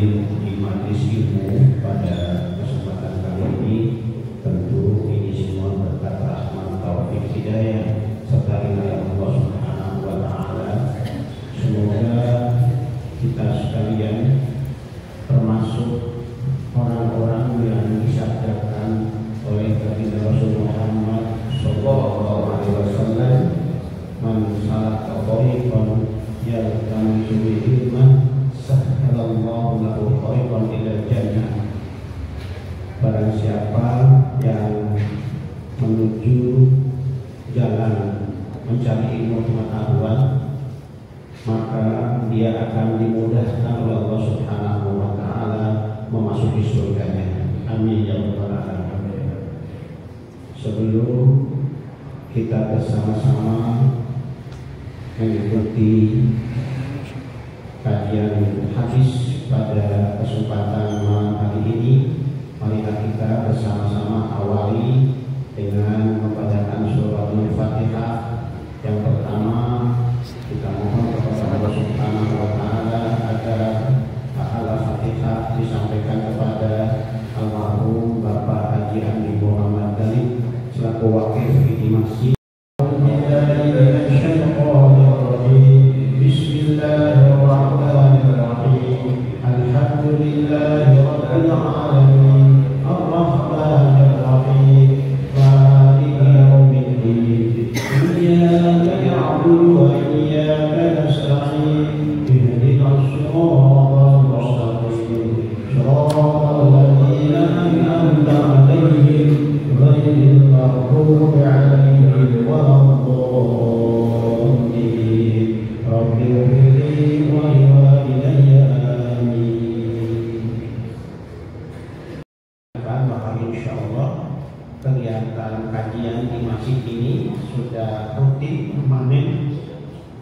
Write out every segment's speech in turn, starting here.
hadir di majelis ilmu pada kesempatan kali ini. Tentu ini semua berkat rahmat taufik hidayah serta inayah Allah Subhanahu wa taala. Semoga kita sekalian termasuk orang-orang yang disabdakan oleh Baginda Rasul Muhammad sallallahu alaihi wasallam, "Man salaka thariqan yaltamisu bihi ilman sahhalallahu lahu thariqan ilal jannah." Barang siapa yang menuju jalan mencari ilmu pengetahuan, maka dia akan dimudahkan oleh Allah Subhanahu wa taala memasuki surganya. Amin ya rabbal alamin. Sebelum kita bersama-sama mengikuti kajian hadis pada kesempatan malam hari ini, marilah kita bersama-sama awali dengan membacakan surah Al-Fatihah. Yang pertama, kita mohon kepada Allah Subhanahu wa taala agar Al-Fatihah disampaikan kepada almarhum Bapak Haji Andi Muhammad Dalib selaku wakil di masjid. Bismillahirrahmanirrahim. Alhamdulillahirabbil alamin. Arrahmanir rahim. Maliki yaumiddin. Iyyaka na'budu wa iyyaka nasta'in. Ihdinas siratal mustaqim. Shiratal ladzina an'amta 'alaihim ghairil maghdubi 'alaihim waladdallin. Rabbi ighfirli wa liwalidayya. Kegiatan kajian di masjid ini sudah rutin permanen.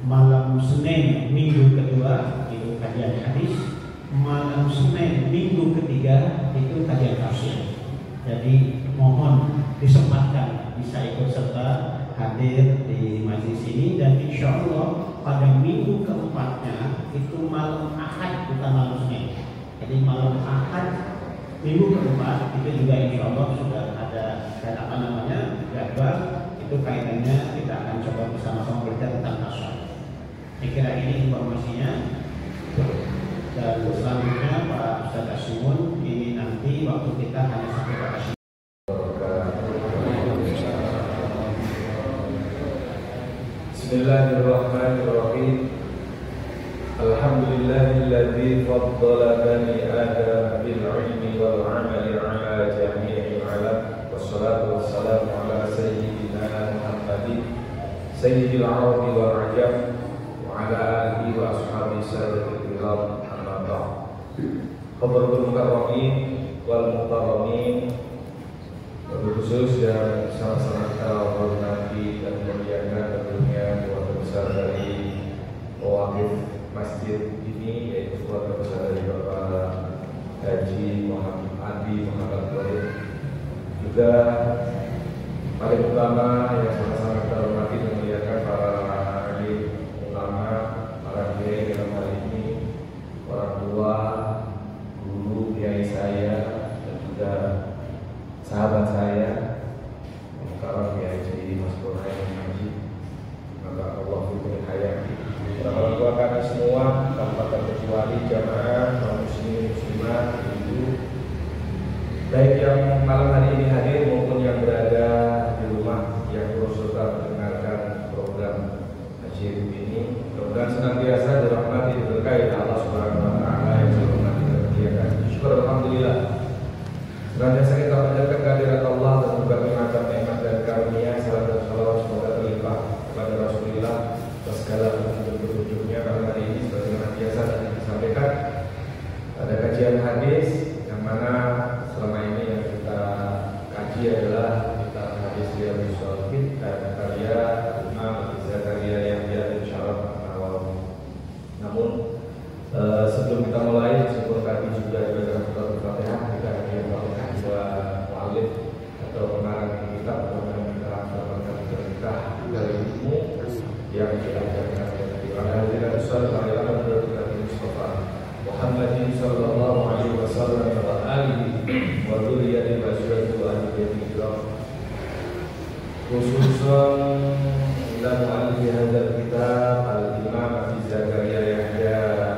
Malam Senin minggu kedua itu kajian hadis, malam Senin minggu ketiga itu kajian tafsir. Jadi mohon disempatkan bisa ikut serta hadir di majelis ini, dan insya Allah pada minggu keempatnya itu malam Ahad bukan malam Senin. Jadi malam Ahad minggu keempat itu juga insya Allah sudah ada jadwal. Itu kaitannya kita akan coba bersama-sama belajar tentang tasawuf. Saya kira ini informasinya. Dan selanjutnya Pak Ustaz Asimun, ini nanti waktu kita hanya sampai pada Bismillahirrahmanirrahim. Alhamdulillahilladzi faddala bani Adam bil ilmi wal 'amali 'ala jami'il 'alam. Wassalatu wassalamu ala sayyidina Muhammadin sayyidil arabi wal ajam wa ala alihi wa ashabihi sadatil kiram, amma ba'd. Hadratul mukarramin wal mukarramin, khusus yang sama-sama kita hormati dan muliakan tentunya keluarga besar dari wakil masjid ini, yaitu keluarga besar dari Bapak Haji Muhammad Andi Muhammad Dalib. Juga paling utama yang sama-sama kita hormati dan muliakan para alim ulama, para kiai dalam hal ini, orang tua, guru, kiai saya, dan juga sahabat saya, Mukarram Kiai Haji Mas Burhan Haji, maka Allah fiqhul hayati. Orang tua kami semua tanpa terkecuali jamaah kaum muslimin muslimat, ibu, baik yang malam hari ini hadir maupun yang berada di rumah yang terus serta mendengarkan program Haji ini. Mudah-mudahan senantiasa dirahmati diberkahi Allah Subhanahu wa taala yang dirahmati dan dimuliakan. Syukur alhamdulillah. Senantiasa kita panjatkan kehadirat Allah dan berbagai macam nikmat dan karunia. Salam dan salawat semoga terlimpah kepada Rasulullah dan segala bentuk-bentuknya. Pada hari ini sebagaimana biasa tadi disampaikan, ada kajian hadis yang mana selama ini yang kita kaji adalah kitab hadis Riyadhus Shalihin dan karya Imam Zakaria Yahya bin Syaraf An-Nawawi. Namun sebelum kita mulai, syukur kami juga dibacakan surah Al-Fatihah. Kita hadiah Fatihah dua mu'alif atau pengarang kitab untuk mendapatkan berkah dari ilmu yang diajarkan oleh Nabi Muhammad sallallahu alaihi wasallam. Muhammadin sallallahu khususan ila mu'allif hadzal kitab al-Imam Abi Zakaria Yahya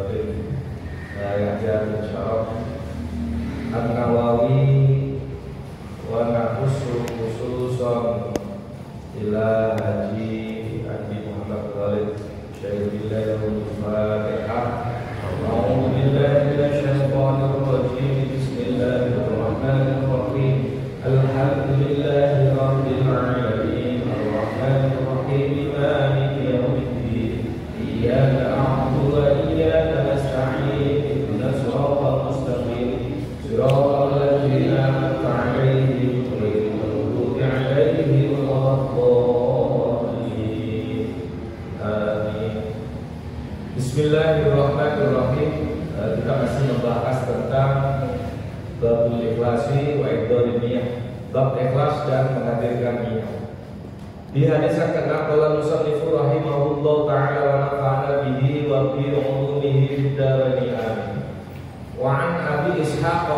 bin Syaraf An-Nawawi wa naqussu khususan ila Haji Muhammad Khalid Syaikhillah al-Fatihah. A'udzu billahi minasyaitonir rajim. Bismillahirrahmanirrahim. Alhamdulillahi rabbil alamin. Arrahmanir rahim. Maliki yaumiddin. Iyyaka na'budu wa iyyaka nasta'in. Ihdinas siratal mustaqim. Siratal ladzina an'amta 'alaihim ghairil maghdubi 'alaihim waladdallin. Amin. Bismillahirrahmanirrahim. Kita masih membahas tentang bab ikhlasi wa idhar niyah, bab ikhlas dan menghadirkan niat. Di hadis yang ke-6 qala musannif rahimahullah taala wa nafa'ana bihi wa bi ulumihi fid dharain amin. Wa an Abi Ishaq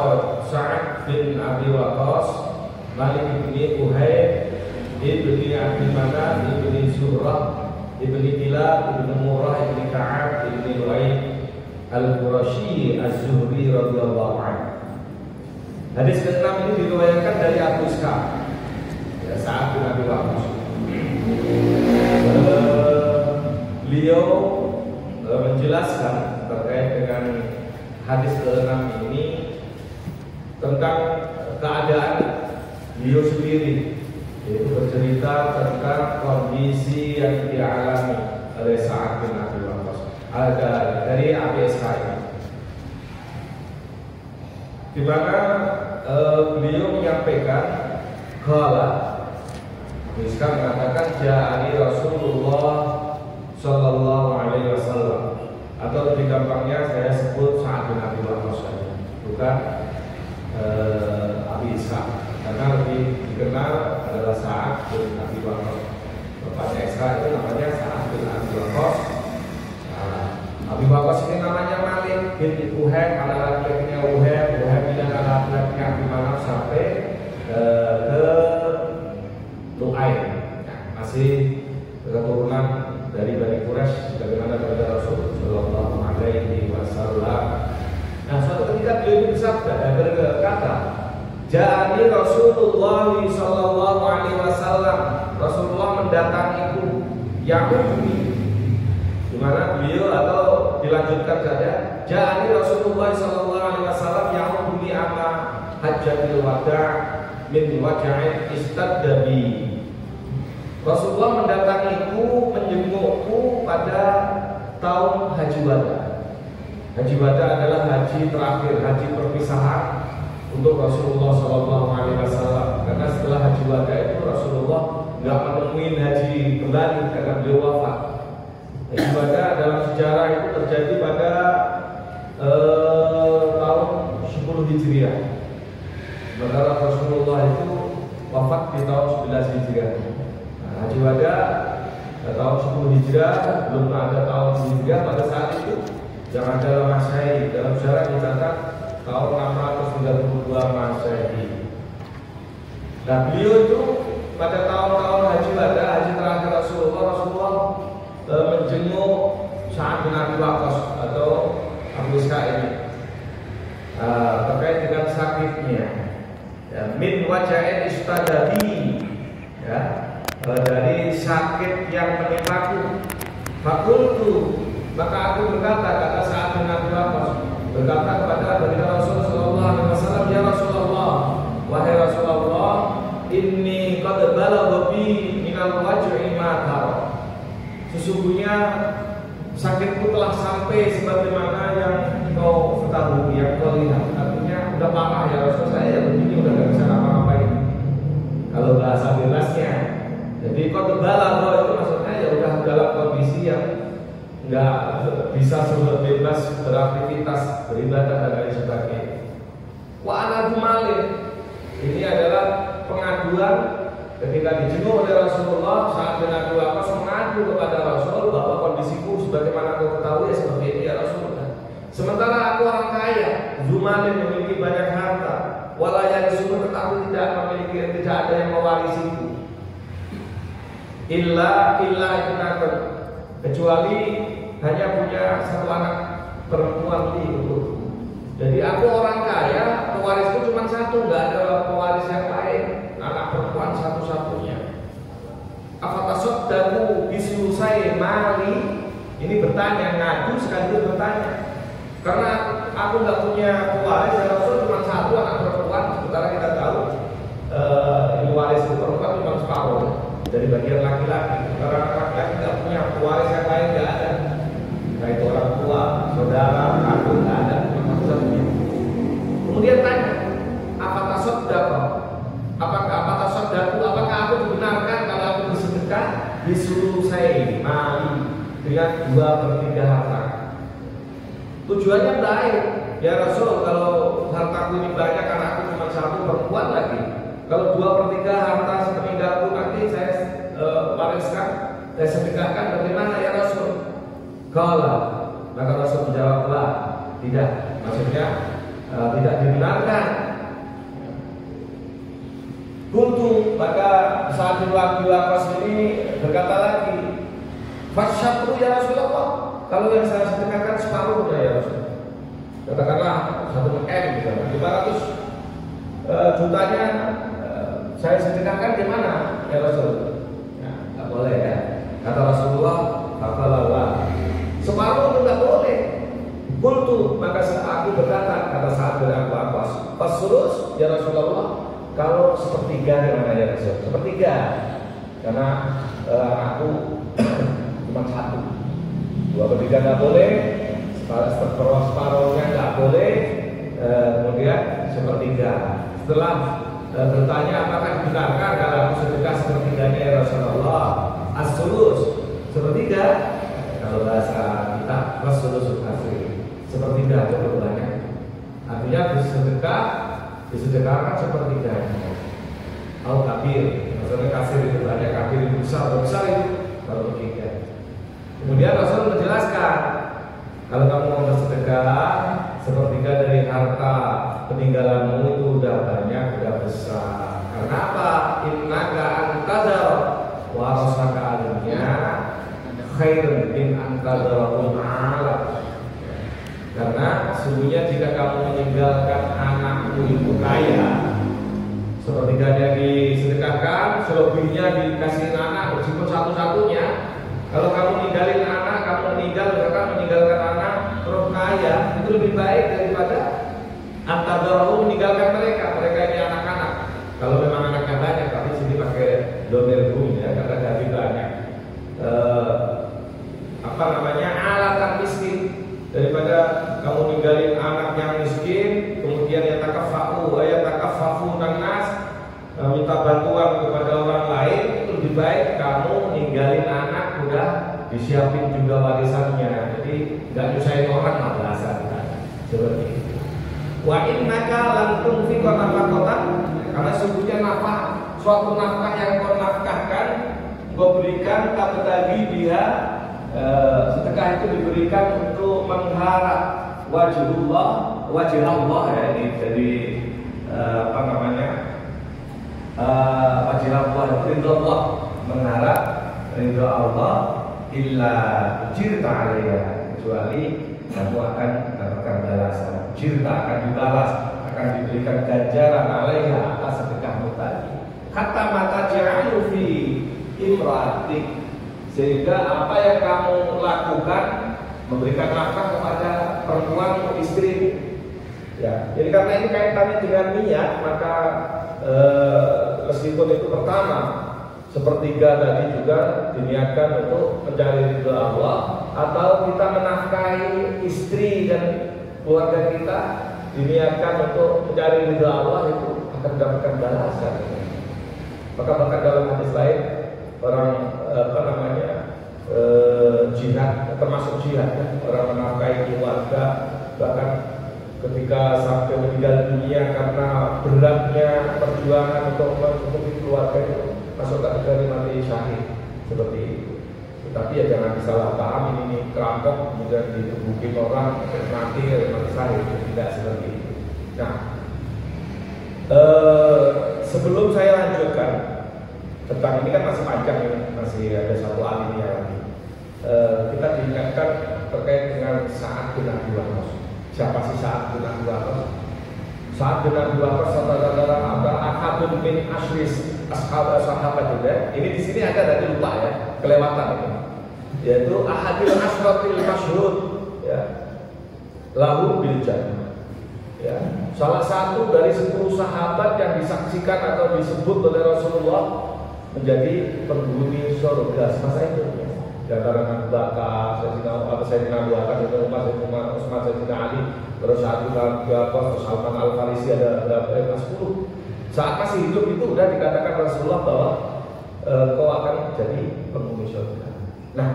Sa'ad bin Abi Waqqas Malik bin Uhayb ibni Abi Manaf ibni Zuhrah ibni Kilab ibni Murrah ibni Ka'ab ibni Lu'ay Al-Qurashi Az-Zuhri radhiyallahu anhu. Hadis ke-6 ini diriwayatkan dari Abu Ishaq, ya, Sa'ad bin Abi Waqqas. Beliau menjelaskan terkait dengan hadis ke-6 ini tentang keadaan beliau sendiri, yaitu bercerita tentang kondisi yang dialami oleh Sa'ad bin Abi Waqqas. Ada dari Abu Ishaq ini, di mana beliau menyampaikan qala Ishaq mengatakan ja'ani Rasulullah sallallahu alaihi wasallam, atau lebih gampangnya saya sebut Sa'ad bin Abi Waqqas saja, bukan Abi Ishaq, karena lebih dikenal adalah Sa'ad bin Abi Waqqas. Bapaknya Ishaq itu namanya Sa'ad bin Abi Waqqas. Abi Waqqas ini namanya Malik bin Uhayb, anak laki-lakinya Uhayb bin anak laki-lakinya Abi Manaf sampai ke Lu'ay, masih keturunan dari Bani Quraisy sebagaimana kepada Rasul sallallahu alaihi wasallam. Nah, suatu ketika beliau berkata, "Ja'ani Rasulullah sallallahu alaihi wasallam." Rasulullah mendatangiku, ya'udni. Di mana beliau atau dilanjutkan saja, ja'ani Rasulullah sallallahu alaihi wasallam ya'udni ama hajjatil wada' min waja'in istaddabi. Rasulullah mendatangiku, menjengukku pada tahun Haji Wada. Haji Wada adalah haji terakhir, haji perpisahan untuk Rasulullah sallallahu alaihi wasallam. Karena setelah Haji Wada itu Rasulullah nggak menemuin haji kembali karena beliau wafat. Haji Wada dalam sejarah itu terjadi pada tahun 10 Hijriah. Sementara Rasulullah itu wafat di tahun 11 Hijriah. Nah, Haji Wada tahun 10 Hijriah, belum ada tahun Hijriah pada saat itu. Yang ada Masehi, dalam sejarah dicatat tahun 692 Masehi. Nah, beliau itu pada tahun-tahun Haji Wada, haji terakhir Rasulullah menjenguk Sa'ad bin Abi Waqqas atau Abu Ishaq ini terkait dengan sakitnya, ya, min waja'in istadabi, ya, dari sakit yang menimpaku. Fakultu, maka aku berkata, kata Sa'ad bin Abi Waqqas, berkata kepada baginda Rasul sallallahu alaihi wasallam, ya Rasulullah, wahai Rasulullah, inni qad balagha bi minal waj'i ma tara. Sesungguhnya sakitku telah sampai sebagaimana yang kau ketahui, yang kau lihat. Artinya udah parah ya Rasul, saya begini udah gak bisa ngapa-ngapain. Kalau bahasa bebasnya, jadi qad balagha itu maksudnya ya udah dalam kondisi yang nggak bisa bebas beraktivitas, beribadah dan lain sebagainya. Wa ana Malik, ini adalah pengaduan ketika dijenguk oleh Rasulullah. Sa'ad bin Abi Waqqas mengadu kepada Rasul bahwa kondisiku sebagaimana kau ketahui ya seperti ini ya Rasulullah. Sementara aku orang kaya, Zumalin memiliki banyak harta, wala yarisuna, tetapi tidak ada yang mewarisiku. Illa ibnatun, kecuali hanya punya satu anak perempuan itu. Jadi aku orang kaya, pewarisku cuma satu, nggak ada pewaris yang lain, anak perempuan satu-satunya. Afatasaddaqu bisulusai mali. Ini bertanya, ngadu sekaligus bertanya. Karena aku nggak punya pewaris, ya Rasul cuma satu anak perempuan. Sementara kita tahu waris perempuan cuma separuh dari bagian laki-laki. Karena laki-laki nggak punya pewaris yang lain, nggak ada. Baik orang tua, saudara, aku nggak ada. Kemudian tanya, apakah aku dibenarkan kalau aku bersedekah bisulusai mali dengan 2/3 harta? Tujuannya baik, ya Rasul. Kalau hartaku ini banyak karena aku cuma satu perempuan lagi. Kalau 2/3 harta sepeninggalku nanti saya wariskan, saya sedekahkan, bagaimana ya Rasul? Kalau maka Rasul menjawablah, tidak, maksudnya tidak dibenarkan. Kuntu, maka saat Ibnu Abbas ini berkata lagi, fasyatru ya Rasulullah, kalau yang saya sedekahkan separuh ya Rasul, katakanlah 1 M misalnya, 500 jutanya saya sedekahkan di mana ya Rasul? Ya, nggak boleh ya. Kata Rasulullah, faqala separuh itu nggak boleh. Kuntu, maka aku berkata, kata Sa'ad bin Abi Waqqas, fasulus ya Rasulullah, kalau sepertiga gimana ya Rasul? Sepertiga, karena aku cuma satu. 2/3 nggak boleh, separuhnya nggak boleh, kemudian sepertiga. Setelah bertanya apakah dibenarkan kalau aku sedekah sepertiganya ya Rasulullah? As-sulus, sepertiga. Kalau bahasa kita as-sulus asli, sepertiga cukup banyak. Artinya disedekahkan sepertiganya. Al kabir, maksudnya kasir itu banyak, kabir itu besar itu kalau tiga. Kemudian Rasul menjelaskan, kalau kamu mau bersedekah sepertiga dari harta peninggalanmu itu udah banyak, udah besar. Karena apa? Innaka antadar warasaka alimnya khairun min antadarahum alam. Karena sesungguhnya jika kamu meninggalkan anakmu itu kaya, sepertiganya disedekahkan, selebihnya dikasih anak meskipun satu-satunya. Kalau kamu ninggalin anak, meninggalkan anak terus kaya, itu lebih baik daripada antadarahu meninggalkan mereka ini anak-anak. Kalau memang anaknya banyak, tapi sini pakai domir bumi ya, karena gaji banyak. Alatan miskin, daripada kamu ninggalin anak yang miskin, kemudian yatakaffafu nas, minta bantuan kepada orang lain, itu lebih baik kamu ninggalin anak udah disiapin juga warisannya, jadi nggak nyusahin orang lah bahasa kita seperti itu. Wa innaka lam tunfiqa nafaqatan, karena sesungguhnya suatu nafkah yang kau nafkahkan, kau berikan tabtagi dia, sedekah itu diberikan untuk mengharap wajah Allah ya, ini jadi wajah Allah, ridho Allah, mengharap ridho Allah, illa ujirta alaiha, kecuali kamu akan mendapatkan balasan. Ujirta akan dibalas, akan diberikan ganjaran alaiha atas sedekahmu tadi. Kata mata ja'alu fi imratik, sehingga apa yang kamu lakukan memberikan nafkah kepada perempuan istri. Ya, jadi karena ini kaitannya dengan niat, maka meskipun itu pertama sepertiga tadi juga diniatkan untuk mencari ridho Allah, atau kita menafkahi istri dan keluarga kita diniatkan untuk mencari ridho Allah, itu akan mendapatkan balasan. Maka bahkan dalam hadis lain orang jihad, termasuk jihad ya, orang menafkahi keluarga, bahkan ketika sampai meninggal dunia karena beratnya perjuangan untuk mencukupi keluarga itu masuk kategori mati syahid seperti itu. Tetapi ya jangan disalah paham, ini kerampok kemudian ditubuhin orang mati syahid, tidak seperti itu. Nah, Sebelum saya lanjutkan tentang ini kan masih panjang ini, masih ada satu alinea lagi. Kita diingatkan terkait dengan Sa'ad bin Abi Waqqas. Siapa sih Sa'ad bin Abi Waqqas? Sa'ad bin Abi Waqqas adalah ahadun min ashris sahabat juga. Ini di sini ada tadi lupa ya, kelewatan itu. Yaitu ahadil asratil masyhur ya. Lahu bil jannah. Ya, salah satu dari 10 sahabat yang disaksikan atau disebut oleh Rasulullah menjadi penghuni surga semasa itu. Di antara Abu Bakar, Sayyidina Abu Bakar, Sayyidina Utsman, Sayyidina Ali, terus Sa'ad bin Abi Waqqas, Salman Al-Farisi, ada 10. Saat masih hidup itu sudah dikatakan Rasulullah bahwa kau akan jadi penghuni surga. Nah,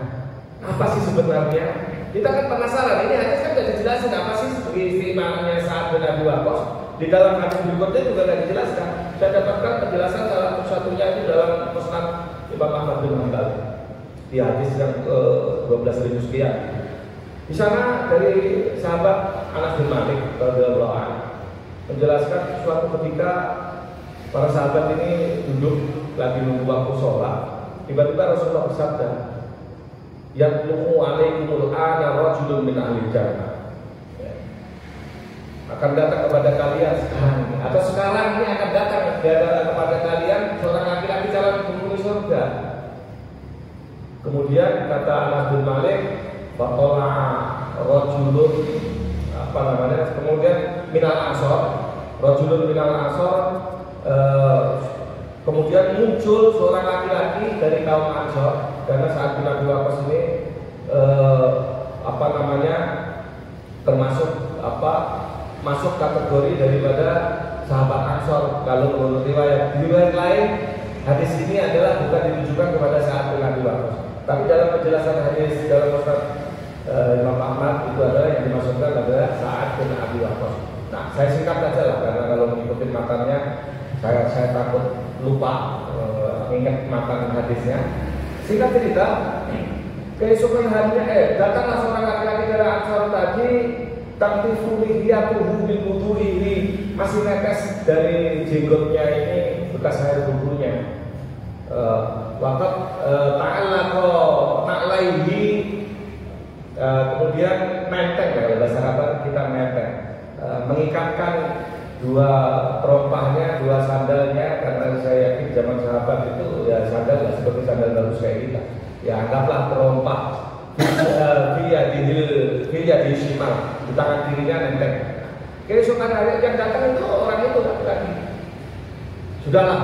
apa sih sebenarnya? Kita kan penasaran, ini hadis kan sudah dijelasin apa sih keistimewaannya Sa'ad bin Abi Waqqas. Di dalam hadis berikutnya juga sudah dijelaskan. Saya dapatkan penjelasan salah satunya itu dalam Musnad Imam Ahmad bin Hanbal di hadis yang ke-12.000 sekian. Di sana dari sahabat Anas bin Malik radhiyallahu anhu menjelaskan suatu ketika para sahabat ini duduk lagi menunggu waktu sholat, tiba-tiba Rasulullah bersabda, "Yatluqu alaikumul ana rajulun min ahli jannah." Akan datang kepada kalian sekarang atau sekarang ini akan datang kepada kalian seorang laki-laki calon penghuni surga. Kemudian kata Anas bin Malik, "Faqala rajulun kemudian minal ansor, rajulun minal ansor, kemudian muncul seorang laki-laki dari kaum Ansor karena saat bin Abi Waqqas ini termasuk masuk kategori daripada sahabat Ansor. Kalau menurut riwayat lain hadis ini adalah bukan ditujukan kepada Sa'ad bin Abi Waqqas, tapi dalam penjelasan hadis dalam Musnad Imam Ahmad itu adalah yang dimaksudkan adalah Sa'ad bin Abi Waqqas. Nah, saya singkat saja lah karena kalau mengikuti matanya saya takut lupa ingat matan hadisnya. Singkat cerita, keesokan harinya datanglah seorang laki-laki dari Ansor tadi, tamtifu lihiyatuhu bil wudu'i, masih netes dari jenggotnya ini bekas air wudunya. Waqad ta'alaihi, kemudian menteng, kalau bahasa Arab kita menteng, mengikatkan dua terompahnya, dua sandalnya, karena saya yakin zaman sahabat itu ya sandal nggak seperti sandal bagus kayak kita. Ya anggaplah terompah via di shimal, di tangan kirinya nenteng. Keesokan hari yang datang itu orang itu lagi. Sudahlah,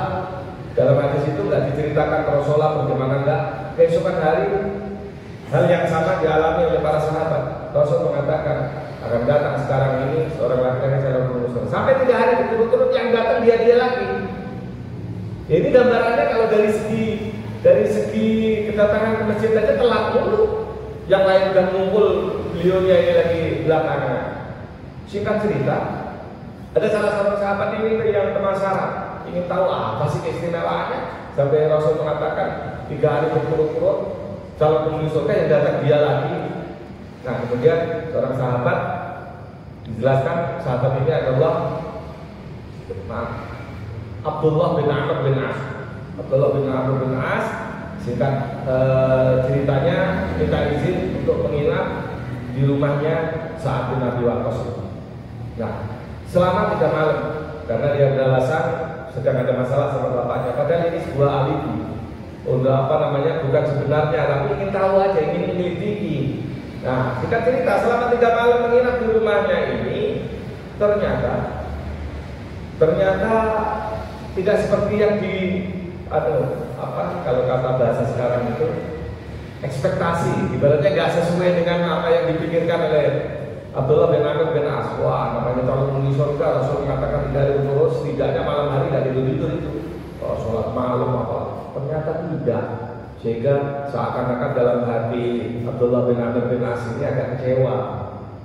dalam hadis itu nggak diceritakan Rasulullah bagaimana enggak. Keesokan hari hal yang sama dialami oleh para sahabat. Rasul mengatakan akan datang sekarang ini seorang laki-laki calon penghuni surga. Sampai 3 hari berturut-turut yang datang dia lagi. Ya, ini gambarannya kalau dari segi kedatangan ke masjid aja telat dulu. Yang lain udah ngumpul, beliaunya ini lagi belakangan. Singkat cerita, ada salah satu sahabat ini yang penasaran, ingin tahu apa sih keistimewaannya. Sampai Rasul mengatakan 3 hari berturut-turut calon penghuni surga yang datang dia lagi. Nah, kemudian seorang sahabat dijelaskan sahabat ini adalah Abdullah bin Amr bin As. Abdullah bin Amr bin As, singkat ceritanya minta izin untuk menginap di rumahnya Sa'ad bin Abi Waqqas. Nah, selama 3 malam karena dia beralasan sedang ada masalah sama bapaknya. Padahal ini sebuah alibi. Bukan sebenarnya, tapi ingin tahu aja, ingin menyelidiki. Nah, kita cerita selama 3 malam menginap di rumahnya ini, ternyata tidak seperti yang kalau kata bahasa sekarang itu ekspektasi. Ibaratnya nggak sesuai dengan apa yang dipikirkan oleh Abdullah bin Amr bin As. Wah, namanya calon penghuni surga, Rasul mengatakan 3 hari berturut, setidaknya malam hari nggak tidur itu. Sholat malam apa? Ternyata tidak. Sehingga seakan-akan dalam hati Abdullah bin Amr bin As ini agak kecewa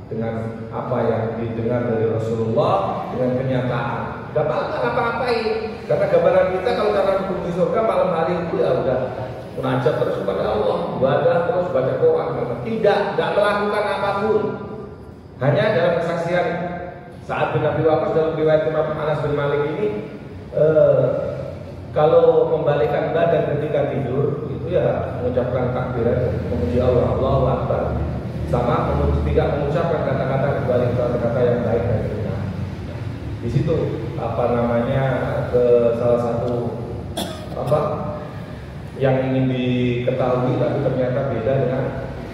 dengan apa yang didengar dari Rasulullah, dengan kenyataan. Gak apa-apain. Karena gambaran kita kalau calon penghuni surga malam hari itu ya udah munajat terus kepada Allah, ibadah terus, baca Quran. Tidak melakukan apapun. Hanya dalam kesaksian Sa'ad bin Abi Waqqas dalam riwayat Imam Anas bin Malik ini kalau membalikkan badan ketika tidur itu ya mengucapkan takbiran, memuji Allah, Allahu Akbar, sama tidak mengucapkan kata-kata kecuali kata-kata yang baik dan benar. Di situ ke salah satu yang ingin diketahui tapi ternyata beda dengan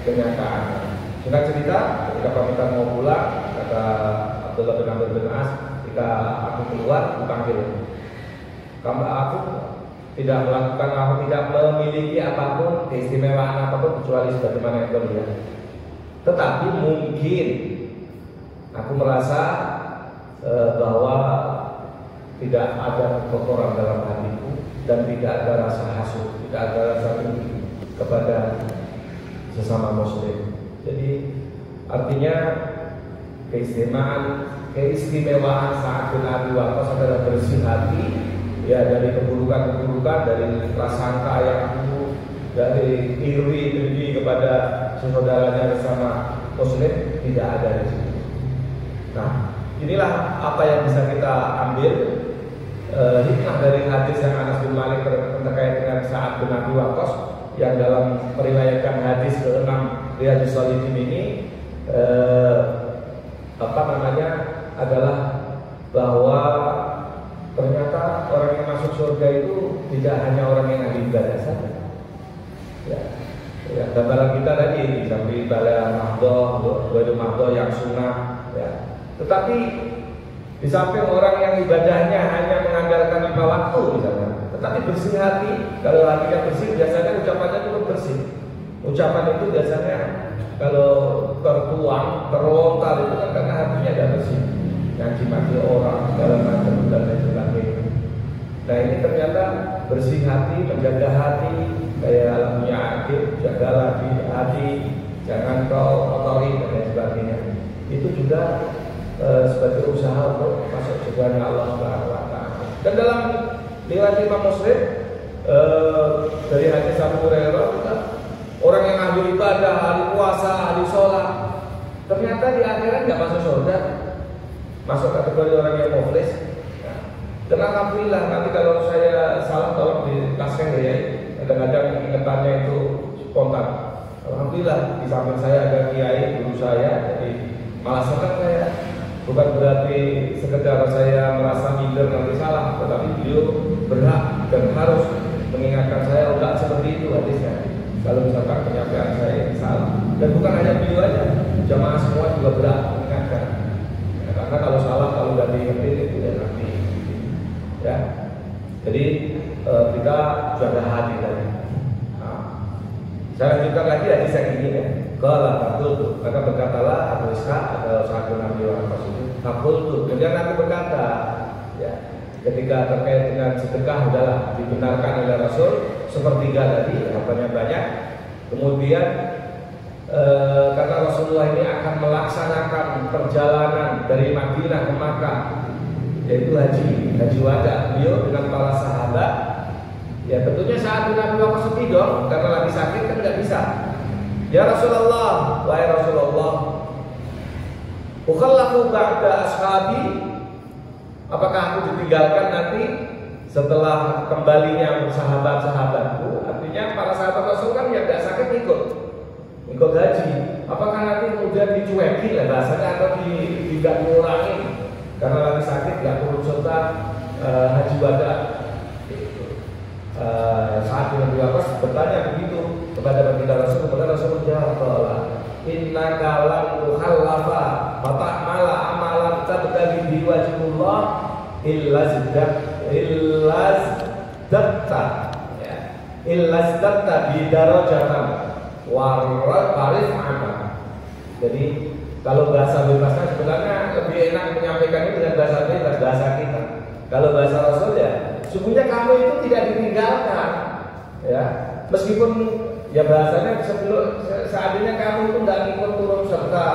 kenyataan. Singkat cerita, ketika pamitan mau pulang, kata Abdullah bin Amr bin As, ketika aku keluar, aku panggil, aku tidak memiliki apapun, keistimewaan apapun kecuali sebagaimana yang kau lihat. Tetapi mungkin aku merasa bahwa tidak ada kekotoran dalam hatiku dan tidak ada rasa hasud, tidak ada rasa dengki kepada sesama muslim. Jadi artinya keistimewaan Sa'ad bin Abi Waqqas adalah bersih hati ya dari keburukan-keburukan, dari prasangka yang buruk, dari iri kepada saudaranya bersama muslim, tidak ada di situ. Nah, inilah apa yang bisa kita ambil hikmah dari hadis yang Anas bin Malik terkait dengan Sa'ad bin Abi Waqqas yang dalam meriwayatkan hadis ke-6 Riyadhus Shalihin ini adalah bahwa ternyata orang yang masuk surga itu tidak hanya orang yang ahli ibadah saja. Ya, gambaran kita tadi sampai ibadah mahdoh yang sunnah, ya. Tetapi di samping orang yang ibadahnya hanya mengandalkan 5 waktu misalnya, tetapi bersih hati, kalau hatinya bersih biasanya ucapannya juga bersih. Ucapan itu biasanya kalau tertuang, terlontar itu kan karena hatinya tidak bersih, ngaji maki orang, segala macam dan lain sebagainya. Nah ini ternyata bersih hati, menjaga hati, kayak punya akib, jagalah hati, jangan kau kotori dan lain sebagainya. Itu juga sebagai usaha untuk masuk surga Allah Subhanahu wa taala. Dan dalam riwayat Imam Muslim dari hadis Abu Hurairah, orang yang ahli ibadah, ahli puasa, ahli sholat, ternyata di akhirat nggak masuk surga, masuk kategori orang yang muflis. Dan alhamdulillah nanti kalau saya salah tolong dikasih ya. Kadang-kadang ingetannya itu spontan. Alhamdulillah di samping saya ada kiai guru saya, jadi malah senang saya. Bukan berarti sekedar saya merasa minder nanti salah, tetapi beliau berhak dan harus mengingatkan saya enggak seperti itu hadisnya. Kalau misalkan penyampaian saya salah, dan bukan hanya beliau aja, jamaah semua juga berhak mengingatkan. Ya, karena kalau salah, kalau nggak diingetin itu ya nanti. Ya, jadi kita jaga hati tadi. Nah, saya lanjutkan lagi hadis yang ini ya. Qala faqultu, maka berkatalah Abu Ishaq atau Sa'ad bin Abi Waqqas itu, faqultu, kemudian aku berkata, ya, ketika terkait dengan sedekah adalah dibenarkan oleh Rasul sepertiga tadi, hartanya banyak. Kemudian karena Rasulullah ini akan melaksanakan perjalanan dari Madinah ke Makkah, yaitu haji wada, beliau dengan para sahabat. Ya tentunya Sa'ad bin Abi Waqqas sedih dong, karena lagi sakit kan nggak bisa. Ya Rasulullah, wahai Rasulullah, ukhallafu ba'da ashabi, apakah aku ditinggalkan nanti setelah kembalinya sahabat-sahabatku? Artinya para sahabat Rasul kan yang tidak sakit ikut haji. Apakah nanti kemudian dicuekin lah bahasanya atau tidak mengurangi karena lagi sakit nggak turut serta haji wada? Saat bin Abi Waqqas bertanya begitu kepada baginda Rasul, kepada Rasul menjawab, inna kalam tukhallafa fata'mala amalan tabtaghi bi wajhillah illa zdatta bi darajatan warif amal. Jadi kalau bahasa bebasnya sebenarnya lebih enak menyampaikan itu dengan bahasa bebas, bahasa kita. Kalau bahasa Rasul ya, sungguhnya kamu itu tidak ditinggalkan, ya. Meskipun ya bahasanya sebelum seandainya kamu itu tidak ikut turun serta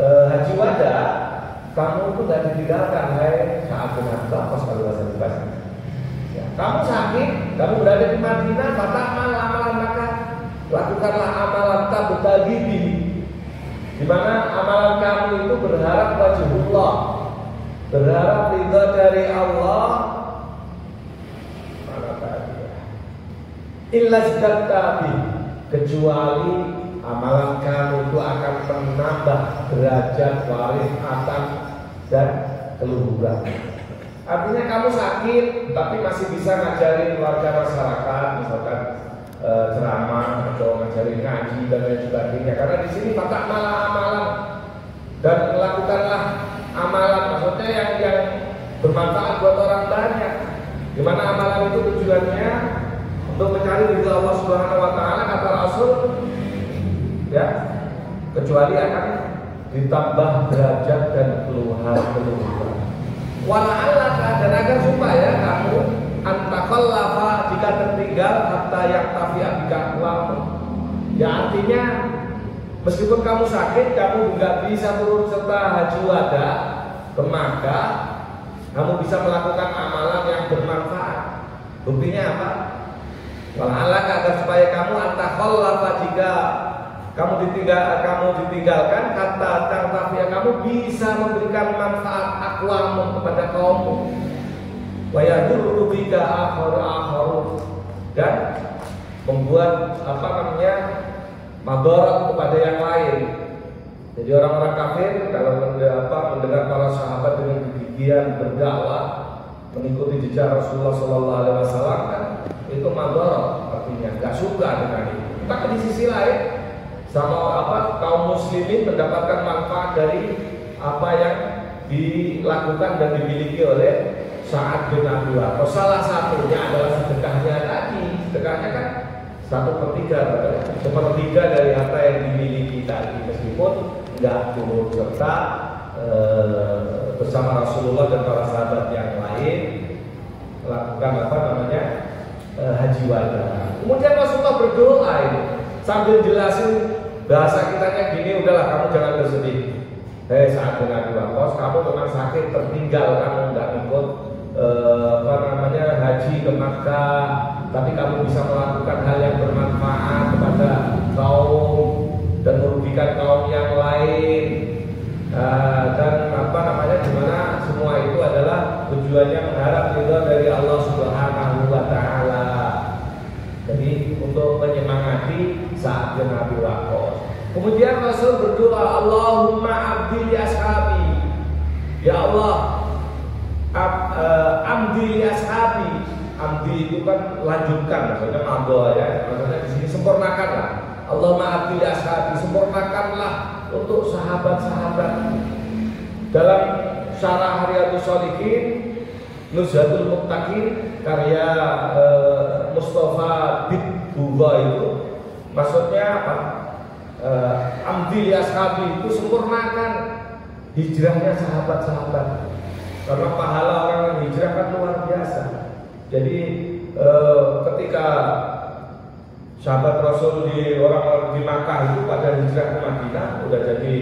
haji wada, kamu itu tidak ditinggalkan, hai Sa'ad bin Abi Waqqas kalau bahasa bebasnya. Ya, kamu sakit, kamu berada di Madinah, fata'mal amalan maka lakukanlah amalan tabtaghi, di mana amalan kamu itu berharap wajhullah, berharap ridha dari Allah, maka bahagia. Illa zdaqtabi, kecuali amalan kamu itu akan menambah derajat, warifatan dan keluhuran. Artinya kamu sakit tapi masih bisa ngajarin warga masyarakat, misalkan ceramah atau ngajarin ngaji dan lain sebagainya. Karena di sini malah amalan dan melakukanlah amalan, maksudnya yang bermanfaat buat orang banyak. Di mana amalan itu tujuannya untuk mencari ridha Allah Subhanahu wa taala, kata Rasul, ya, kecuali akan ditambah derajat dan keluhuran. Wala'allaka, dan agar supaya kamu antakhallafa, jika tertinggal hatta yaktafi abika wamu. Ya, artinya meskipun kamu sakit, kamu nggak bisa turut serta haji wada ke Makkah, kamu bisa melakukan amalan yang bermanfaat. Buktinya apa? Wala'allaka, agar supaya kamu antakhallafa, jika kamu ditinggalkan, kata tangtafia, kamu bisa memberikan manfaat aqwam kepada kaummu, wa yadurru bika akhar, dan membuat madarat kepada yang lain. Jadi orang-orang kafir kalau mendengar para sahabat dengan kegigihan berdakwah mengikuti jejak Rasulullah SAW, kan itu madarat, artinya nggak suka dengan itu. Tapi di sisi lain kaum muslimin mendapatkan manfaat dari apa yang dilakukan dan dimiliki oleh Sa'ad bin Abi Waqqas. Salah satunya adalah sedekahnya tadi. Sedekahnya kan 1/3 dari harta yang dimiliki tadi, meskipun nggak turut serta bersama Rasulullah dan para sahabat yang lain melakukan haji wada. Kemudian Rasulullah berdoa ini sambil jelasin bahasa kitanya gini, udahlah kamu jangan bersedih. Sa'ad bin Abi Waqqas, kamu memang sakit, tertinggal, kamu nggak ikut haji ke Makkah, tapi kamu bisa melakukan hal yang bermanfaat kepada kaum dan merugikan kaum yang lain, dan dimana semua itu adalah tujuannya mengharap ridha dari Allah Subhanahu wa taala. Jadi untuk menyemangati Sa'ad bin Abi Waqqas. Kemudian Rasul berdoa, Allahumma abdi li ashabi, ya Allah, amdi li ashabi. Amdi itu kan lanjutkan, maksudnya mabah ya, maksudnya di sini sempurnakanlah. Allahumma abdi li ashabi, sempurnakanlah untuk sahabat-sahabat. Dalam Syarah Riyadhus Shalihin, Nuzhatul Muttaqin, karya Mustafa Bidbuba itu, maksudnya apa? Amdi li ashabi itu sempurnakan hijrahnya sahabat-sahabat, karena pahala orang yang hijrah kan luar biasa. Jadi ketika sahabat Rasul orang di Makkah itu pada hijrah ke Madinah, udah jadi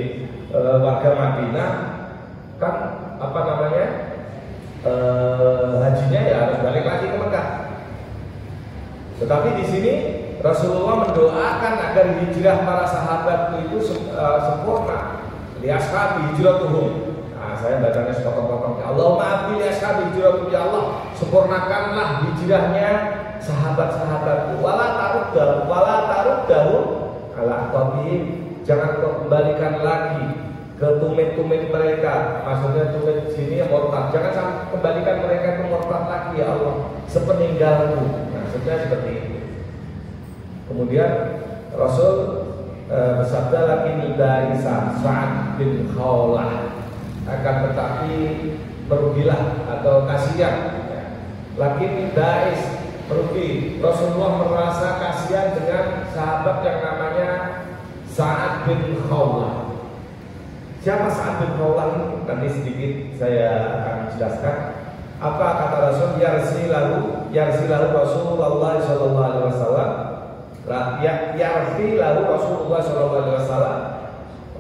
warga Madinah, kan hajinya ya harus balik lagi ke Mekah. Tetapi di sini Rasulullah mendoakan agar hijrah para sahabat itu sempurna. Li ashabi hijratuhum. Saya bacanya sepotong-potong. Allahumma abdi li ashabi hijratuhum, ya Allah, sempurnakanlah hijrahnya sahabat-sahabatku. Wala taruddahu ala aqabihim. Jangan kau kembalikan lagi ke tumit-tumit mereka. Maksudnya tumit di sini yang murtad. Jangan kembalikan mereka ke murtad lagi, ya Allah, sepeninggalku. Maksudnya seperti itu. Kemudian Rasul bersabda lagi, nida Isa Sa'ad bin Khawlah, akan tetapi merugilah atau kasihan, lagi dais merugi. Rasulullah merasa kasihan dengan sahabat yang namanya Sa'ad bin Khawlah. Siapa Sa'ad bin Khawlah ini? Nanti sedikit saya akan jelaskan. Apa kata Rasul? Yarsilahu Rasulullah sallallahu alaihi wasallam. Yarsilahu Rasulullah sallallahu alaihi wasallam.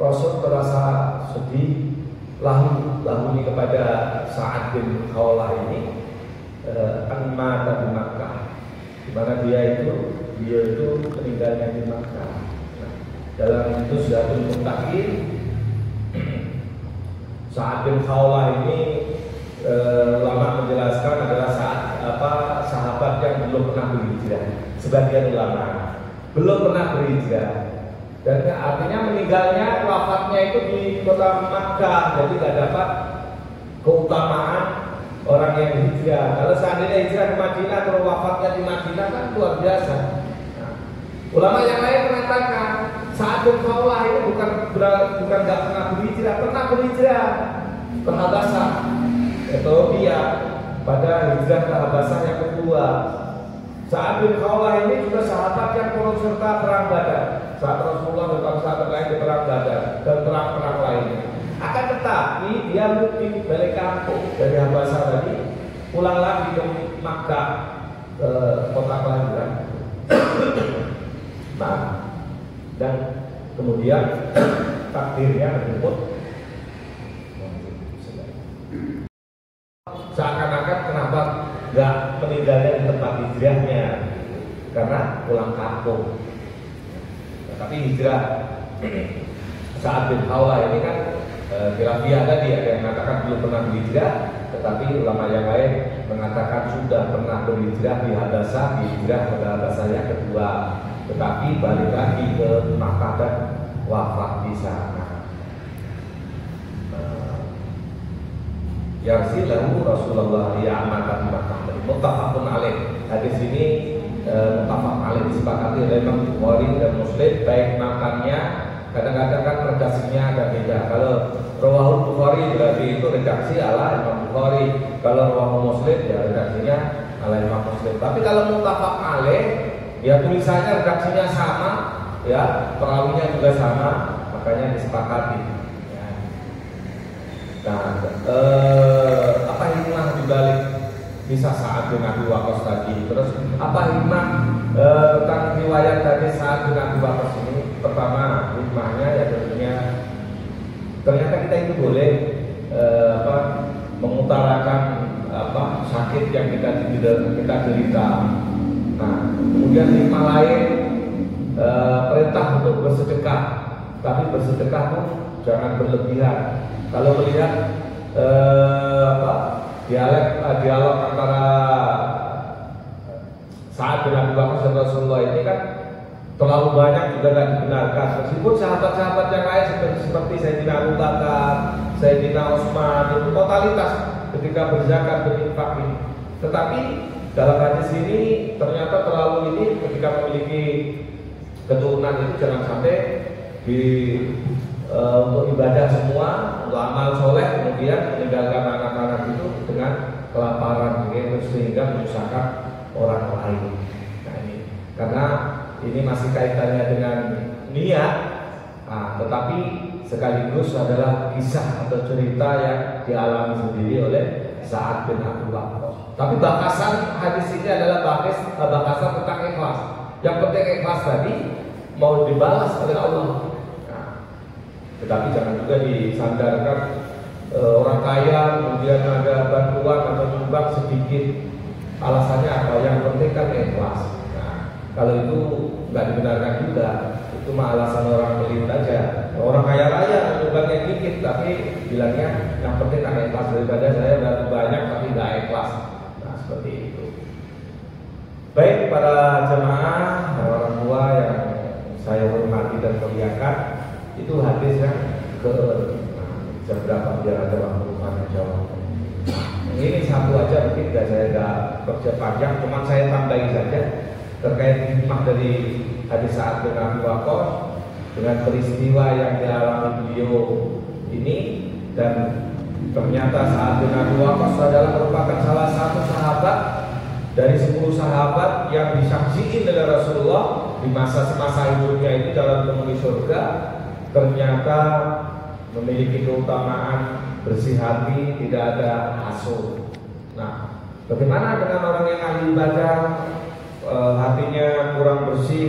Rasul terasa sedih lahuni kepada Sa'ad bin Khawlah ini, anma di Makkah, di mana dia itu meninggalnya di Makkah. Dalam itu Nuzhatul Muttaqin, Sa'ad bin Khawlah ini ulama menjelaskan adalah saat sahabat yang belum pernah berhijrah. Sebagian ulama belum pernah berhijrah, dan artinya meninggalnya, wafatnya itu di kota Makkah, jadi tidak dapat keutamaan orang yang hijrah. Kalau seandainya hijrah ke Madinah, kalau wafatnya di Madinah kan luar biasa. Nah, ulama yang lain mengatakan Sa'ad bin Khawlah ini bukan nggak pernah berhijrah, pernah berhijrah ke Habasah, Ethiopia, pada hijrah ke Habasah yang kedua. Sa'ad bin Khawlah ini juga sahabat yang turut serta perang Badar. Saat Rasulullah dan sahabat lain di perang Badar dan perang-perang lainnya. Akan tetapi dia mungkin balik kampung dari Habasah tadi, pulang lagi ke Makkah, kota kelahiran. Nah, dan kemudian takdirnya menjemput, seakan-akan kenapa nggak meninggalnya di tempat hijrahnya, karena pulang kampung. Tapi hijrah Sa'ad bin Khawlah ini kan khilafiyah tadi, ada yang mengatakan belum pernah berhijrah, tetapi ulama yang lain mengatakan sudah pernah berhijrah di Habasah, hijrah pada Habasah yang kedua, tetapi balik lagi ke Makkah dan wafat di sana. Yarsilahu Rasulullah ya'amatan Makkah. Muttafaqun alaih. Hadis ini muttafaq alaih, disepakati oleh Imam Bukhari dan Muslim. Baik makannya, kadang-kadang kan redaksinya ada beda. Kalau Rawahul Bukhari berarti itu redaksi ala Imam Bukhari. Kalau Rawahul Muslim ya redaksinya ala Imam Muslim. Tapi kalau muttafaq alaih, ya tulisannya redaksinya sama, ya perawinya juga sama, makanya disepakati. Ya. Nah, apa hikmah dibalik kisah Sa'ad bin Abi Waqqas tadi? Terus apa hikmah tentang riwayat tadi Sa'ad bin Abi Waqqas ini? Pertama, hikmahnya ya tentunya ternyata kita itu boleh mengutarakan sakit yang kita derita. Nah, kemudian hikmah lain, perintah untuk bersedekah, tapi bersedekah pun jangan berlebihan. Kalau melihat dialog antara Sa'ad bin Abi Waqqas dan Rasulullah ini kan terlalu banyak juga tidak dibenarkan. Meskipun sahabat-sahabat yang lain seperti Sayyidina Abu Bakar, Sayyidina Utsman itu totalitas ketika berzakat berinfak ini. Tetapi dalam hadis ini ternyata terlalu ini ketika memiliki keturunan itu jangan sampai untuk ibadah semua, untuk amal soleh, kemudian meninggalkan anak-anak itu dengan kelaparan, sehingga menyusahkan orang lain. Nah ini, karena ini masih kaitannya dengan niat, tetapi sekaligus adalah kisah atau cerita yang dialami sendiri oleh Sa'ad bin Abi Waqqas. Tapi bakasan hadis ini adalah bakasan tentang ikhlas. Yang penting ikhlas tadi mau dibalas oleh Allah. Tetapi jangan juga disandarkan orang kaya kemudian ada bantuan atau nyumbang sedikit, alasannya apa? Yang penting kan ikhlas. Nah, kalau itu nggak dibenarkan juga, itu mah alasan orang pelit aja. Orang kaya raya nyumbangnya dikit tapi bilangnya yang penting kan ikhlas, daripada saya bantu banyak tapi nggak ikhlas. Nah seperti itu. Baik para jemaah dan orang tua yang saya hormati dan muliakan, itu hadisnya ke jam berapa biar ada waktu tanya jawab. Ini satu aja mungkin saya nggak kerja panjang, cuma saya tambahin saja terkait hikmah dari hadis Sa'ad bin Abi Waqqas dengan peristiwa yang dialami beliau ini. Dan ternyata Sa'ad bin Abi Waqqas adalah merupakan salah satu sahabat dari 10 sahabat yang disaksikan oleh Rasulullah di masa hidupnya itu dalam penghuni surga. Ternyata memiliki keutamaan bersih hati, tidak ada hasud. Nah, bagaimana dengan orang yang ahli ibadah, hatinya kurang bersih,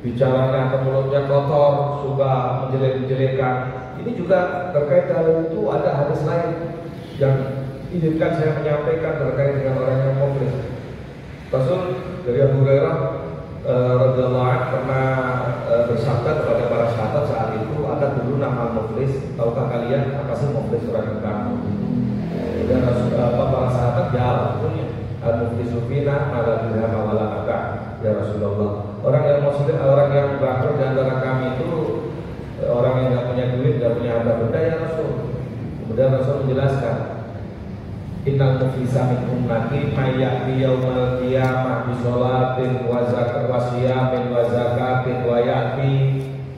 bicaranya atau mulutnya kotor, suka menjelek-jelekan? Ini juga terkait hal itu ada hadis lain yang izinkan saya menyampaikan terkait dengan orang yang muflis. Rasul dari Abu Hurairah radhiyallahu anhu pernah bersabda kepada para sahabat saat itu, ada dulu nama muflis. Tahukah kalian apa sih muflis orang yang bangkrut? Dan para sahabat jawab punya al-muflisu fina ala dirham wala mata ya Rasulullah. Orang yang muslim, orang yang bangkrut di antara kami itu orang yang nggak punya duit, nggak punya harta benda ya Rasul. Kemudian Rasul menjelaskan, innal muflisa min ummati may ya'ti yaumal qiyamah bi sholatin wa zakat wa siyamin wa zakatin wa ya'ti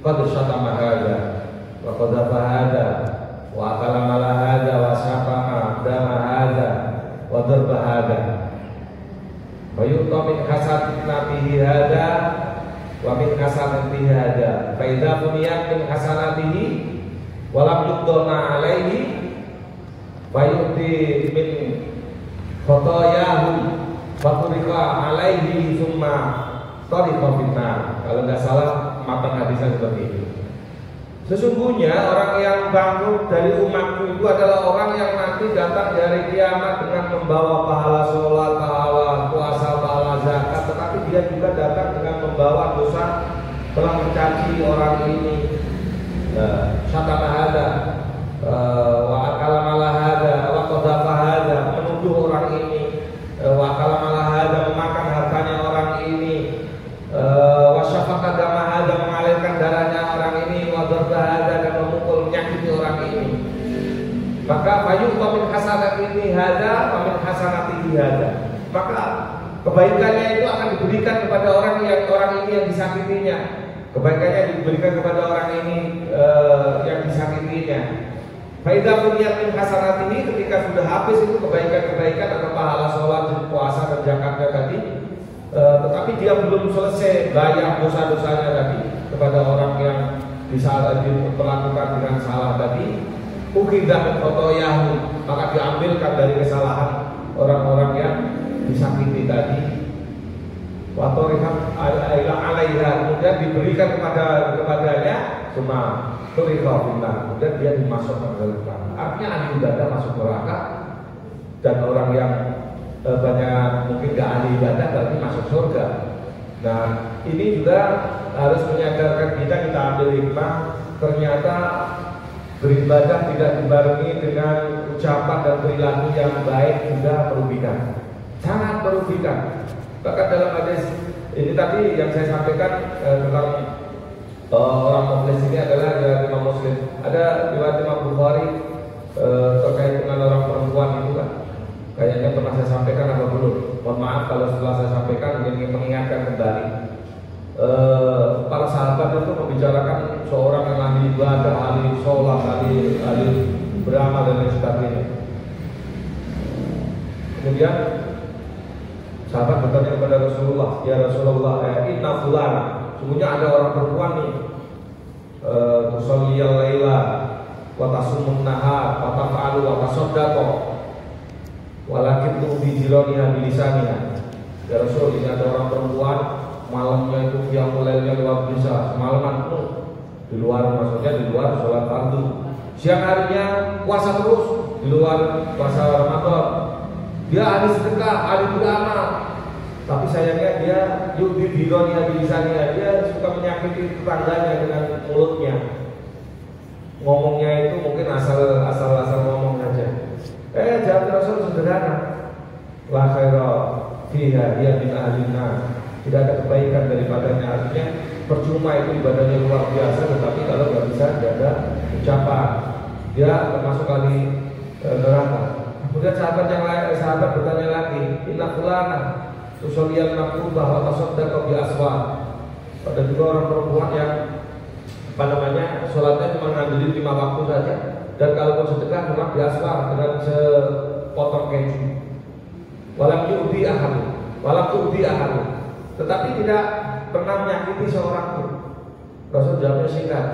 qad syatama hadza wa qadhafa hadza wa akala mala hadza wa syafama dama hadza wa darba hadza wa yu'ta min hasanatihi hadza wa min hasanatihi hadza fa idza buniyat min hasanatihi wa lam yuqdama alaihi fayu'ti min khotoyahum faturika alaihi summa tariqa finnar. Kalau nggak salah matan hadisnya seperti itu. Sesungguhnya orang yang bangkrut dari umatku itu adalah orang yang nanti datang dari kiamat dengan membawa pahala sholat, pahala puasa, pahala zakat, tetapi dia juga datang dengan membawa dosa telah mencaci orang ini, syatana hada, wa akala mala hada, wa qadhafa hada, menuduh orang ini, wa akala mala hada, memakan hartanya orang ini, wa syafaka dama hada, mengalirkan darahnya orang ini, wa darba hada, dan memukul menyakiti orang ini. Maka fayu'ta min hasanatihi hada wa min hasanatihi hada. Maka kebaikannya itu akan diberikan kepada orang ini yang disakitinya. Kebaikannya diberikan kepada orang ini yang disakitinya. Faidah punya min hasanatihi, ketika sudah habis itu kebaikan-kebaikan atau pahala sholat, puasa dan zakatnya tadi, tetapi dia belum selesai bayar dosa-dosanya tadi kepada orang yang diperlakukan dengan salah tadi, ukidah min khotoyahu, maka diambilkan dari kesalahan orang-orang yang disakiti tadi, wa tariqat alaiha, kemudian diberikan kepadanya semua tariqah finnar, kemudian dia dimasukkan ke neraka. Artinya ahli ibadah masuk neraka, dan orang yang banyak mungkin gak ahli ibadah berarti masuk surga. Nah, ini juga harus menyadarkan kita ambil hikmah, ternyata beribadah tidak dibarengi dengan ucapan dan perilaku yang baik juga merugikan, sangat merugikan. Bahkan dalam hadis ini tadi yang saya sampaikan tentang orang muflis ini adalah dari Imam Muslim. Ada riwayat Imam Bukhari terkait dengan orang perempuan itu kan. Kayaknya pernah saya sampaikan atau belum. Mohon maaf kalau setelah saya sampaikan ingin mengingatkan kembali. Para sahabat itu membicarakan seorang yang ahli ibadah, ahli sholat, ahli beramal dan lain sebagainya. Kemudian sahabat bertanya kepada Rasulullah, ya Rasulullah, inna fulan, sungguhnya ada orang perempuan nih, tusalliyal laila, wa tasumun nahar, wa taf'alu wa tasaddaqo, walakin tu'bi jiraniha bilisaniha. Ya Rasul, ini ada orang perempuan, malamnya itu yang mulainya luar biasa, semalaman penuh di luar, maksudnya di luar sholat fardu, siang harinya puasa terus di luar puasa Ramadan. Dia ahli sedekah, ahli beramal, tapi sayangnya dia yu'bi jiraniha bilisaniha, dia suka menyakiti tetangganya dengan mulutnya. Ngomongnya itu mungkin asal ngomong aja. Jawab Rasul sederhana, la khaira fiha hiya min ahlina. Tidak ada kebaikan daripadanya. Artinya percuma itu ibadahnya luar biasa, tetapi kalau nggak bisa jaga ucapan, dia termasuk ahli neraka. Kemudian sahabat bertanya lagi, inna fulana tusoliyal maktubah wa tasaddaqa bi aswad. Ada juga orang perempuan yang sholatnya cuma ngandelin 5 waktu saja, dan kalau mau sedekah cuma di aswad dengan sepotong keju. Walam yu'ti ahadu, tetapi tidak pernah menyakiti seorang pun. Rasul jawabnya singkat,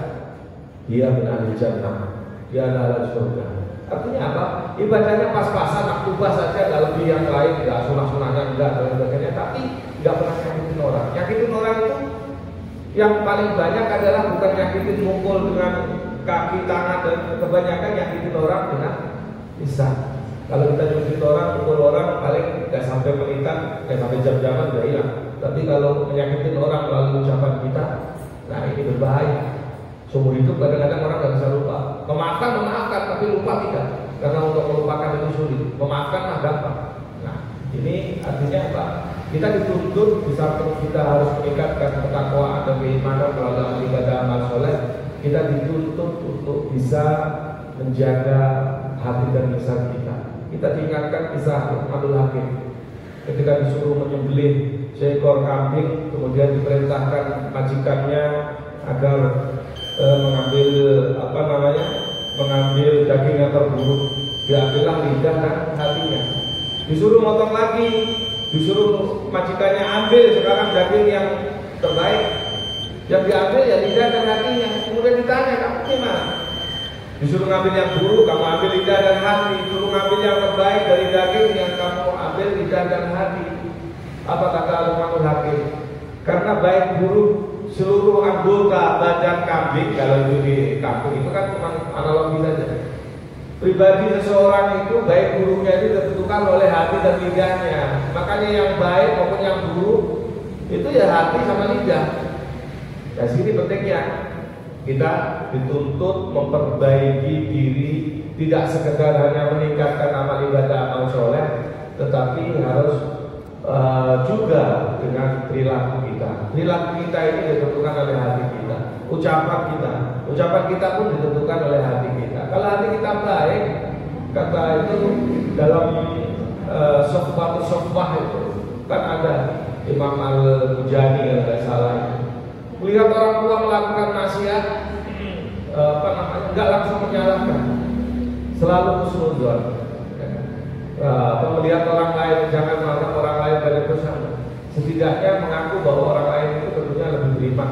dia min ahli jannah, dia adalah surga. Artinya apa? Ibadahnya pas-pasan, maktubah saja, nggak lebih yang lain, nggak sunah-sunahnya, enggak dan sebagainya, tapi nggak pernah nyakitin orang. Nyakitin orang itu yang paling banyak adalah bukan nyakitin mukul dengan kaki, tangan, dan kebanyakan nyakitin orang dengan lisan. Kalau kita nyakitin orang, mukul orang, paling nggak sampai menitan, nggak sampai jam-jaman udah hilang. Tapi kalau menyakitin orang melalui ucapan kita, nah ini berbahaya. Seumur hidup kadang-kadang orang nggak bisa lupa. Memaafkan, tapi lupa tidak. Karena untuk melupakan itu sulit. Memaafkan mah gampang. Nah, ini artinya apa? Kita dituntut, di samping kita harus meningkatkan ketakwaan dan keimanan melalui ibadah amal soleh, kita dituntut untuk bisa menjaga hati dan lisan kita. Kita diingatkan kisah Luqmanul Hakim ketika disuruh menyembelih seekor kambing, kemudian diperintahkan majikannya agar mengambil daging yang terburuk, diambillah lidah dan hatinya. Disuruh motong lagi, disuruh majikannya ambil sekarang daging yang terbaik, yang diambil ya lidah dan hatinya. Kemudian ditanya, kamu gimana? Disuruh ngambil yang buruk, kamu ambil lidah dan hati. Disuruh ngambil yang terbaik dari daging, yang kamu ambil lidah dan hati. Apa kata Luqmanul Hakim? Karena baik buruk seluruh anggota badan kambing, kalau itu di kampung itu kan cuma analogi saja. Pribadi seseorang itu baik buruknya itu ditentukan oleh hati dan lidahnya. Makanya yang baik maupun yang buruk itu ya hati sama lidah. Nah, sini pentingnya kita dituntut memperbaiki diri, tidak sekedar hanya meningkatkan amal ibadah amal soleh, tetapi harus juga dengan perilaku kita. Perilaku kita ini ditentukan oleh hati kita. Ucapan kita pun ditentukan oleh hati kita. Kalau hati kita baik, kata itu dalam sofwah itu kan ada Imam Al-Mujani yang tidak salah. Melihat orang tua melakukan maksiat, enggak langsung menyalahkan, selalu husnudzon. Melihat orang lain, jangan melihat orang lain dari bersama. Setidaknya mengaku bahwa orang lain itu tentunya lebih beriman,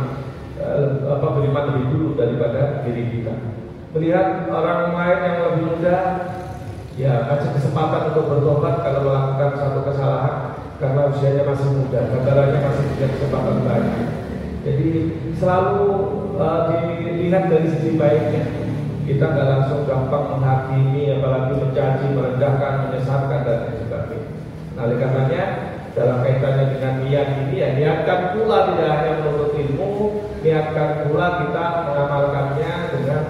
beriman lebih dulu daripada diri kita. Melihat orang lain yang lebih muda, ya kasih kesempatan untuk bertobat kalau melakukan satu kesalahan karena usianya masih muda, gambarannya masih punya kesempatan banyak. Jadi selalu dilihat dari sisi baiknya. Kita nggak langsung gampang menghakimi, apalagi mencaci, merendahkan, menyesatkan dan lain sebagainya. Nah, oleh karenanya dalam kaitannya dengan niat ini, ya niatkan pula tidak hanya menuntut ilmu, niatkan pula kita mengamalkannya dengan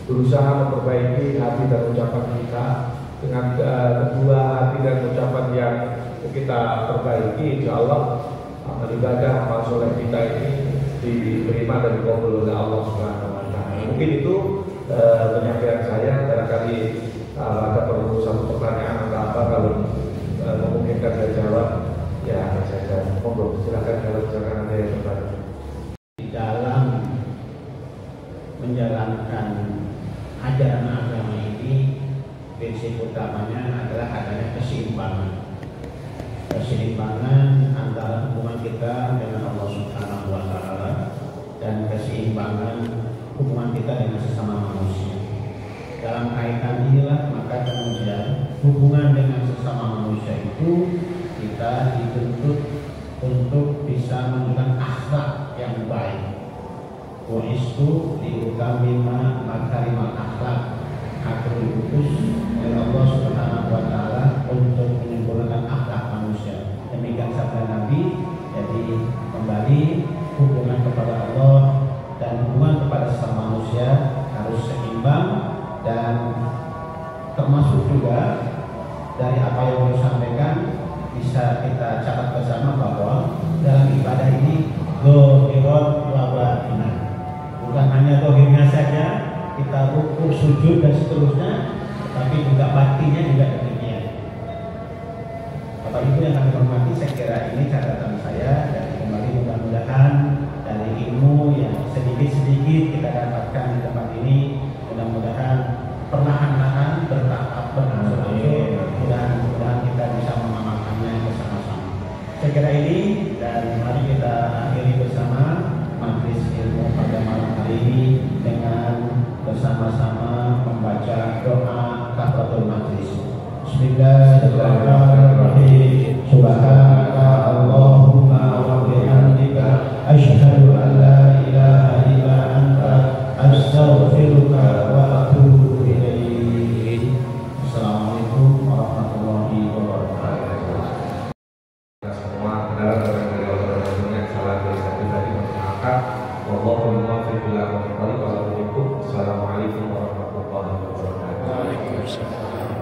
berusaha memperbaiki hati dan ucapan kita. Dengan kedua hati dan ucapan yang kita perbaiki, insya Allah amal ibadah, amal soleh kita ini diterima dan dikabul oleh Allah Subhanahu Wa Taala. Mungkin itu penyampaian saya. Barangkali ada perlu satu pertanyaan atau apa, kalau memungkinkan saya jawab, ya saya jawab. Monggo, silakan kalau misalkan ada yang bertanya. Di dalam menjalankan ajaran agama ini, prinsip utamanya adalah adanya keseimbangan antara hubungan kita dengan Allah Subhanahu Wa Taala dan keseimbangan hubungan kita dengan sesama manusia. Dalam kaitan inilah maka kemudian hubungan dengan sesama manusia itu kita dituntut untuk bisa menunjukkan akhlak yang baik. Wa'istu liutamima makarimal akhlak. Aku diutus oleh Allah Subhanahu Wa Taala untuk menyempurnakan akhlak manusia. Demikian sabda Nabi. Jadi kembali hubungan kepada Allah dan hubungan kepada sesama manusia harus seimbang, dan termasuk juga dari apa yang saya sampaikan bisa kita catat bersama bahwa dalam ibadah ini zahirun wa batinah, bukan hanya zahirnya saja kita rukuk, sujud dan seterusnya, tapi juga batinnya juga demikian. Bapak Ibu yang kami hormati, saya kira ini catatan saya, dan kembali mudah-mudahan dari ilmu yang sedikit-sedikit kita dapatkan di tempat ini, mudah-mudahan perlahan-lahan bertahap berangsur-angsur, mudah-mudahan kita bisa mengamalkannya bersama-sama. Saya kira ini, dan mari kita akhiri bersama majelis ilmu pada malam hari ini dengan bersama-sama membaca doa kafaratul majlis. Bismillahirrahmanirrahim. Subhanaka Allahumma wa bihamdika asyhadu an la ilaha illa anta astaghfiruka wa atubu ilaik. Assalamualaikum warahmatullahi wabarakatuh. Semua benar dari Allah yang salah dari saya pribadi maafkan. Wallahu muwaffiq ila aqwamit thoriq. Wassalamualaikum warahmatullahi wabarakatuh. وسلم.